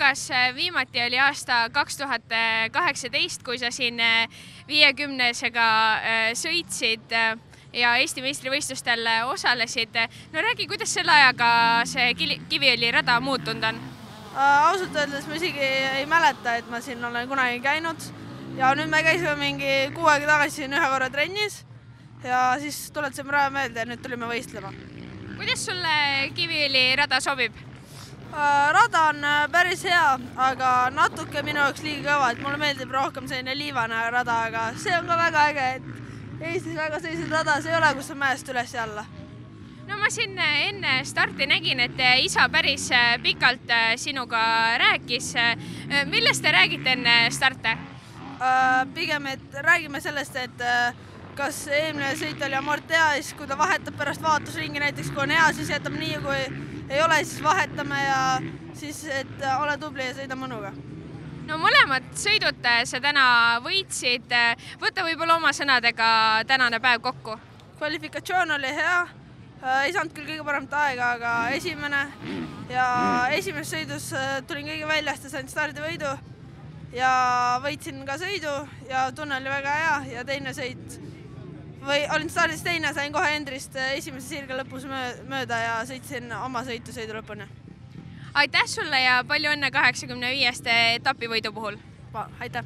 Lukas, viimati oli aasta 2018, kui sa siin 50-sega sõitsid ja Eesti meistrivõistlustel osalesid. No räägi, kuidas selle ajaga see Kiviõli rada muutunud on? Ausalt öeldes ma isegi ei mäleta, et ma siin olen kunagi käinud. Ja nüüd me käisime mingi 6 aega tagasi siin ühe korra trennis ja siis tuletasime praegu meelde ja nüüd tulime võistlema. Kuidas sulle Kiviõli rada sobib? Rada on päris hea, aga natuke minu jaoks liiga kõva, et mulle meeldib rohkem selline liivane rada, aga see on ka väga äge, et Eestis väga selliseid radas ei ole, kus on mäest üles ja alla. No ma siin enne starti nägin, et isa päris pikalt sinuga rääkis. Millest te räägite enne starte? Pigem, et räägime sellest, et kas eelmine sõit oli amortea, siis kui ta vahetab pärast vaatusringi, näiteks kui on hea, siis jätab nii, kui ei ole, siis vahetame ja siis, et ole tubli ja sõida mõnuga. No mõlemad sõidud sa täna võitsid. Võta võib-olla oma sõnadega tänane päev kokku. Kvalifikatsioon oli hea. Ei saanud küll kõige paremat aega, aga esimene. Ja esimeses sõidus tulin kõige väljast ja sain stardivõidu. Ja võitsin ka sõidu ja tunne oli väga hea ja teine sõit. Olin stardis teine, sain kohe Endrist esimese sirge lõpus mööda ja sõitsin oma sõidu lõpuni. Aitäh sulle ja palju õnne 85. etapivõidu puhul! Aitäh!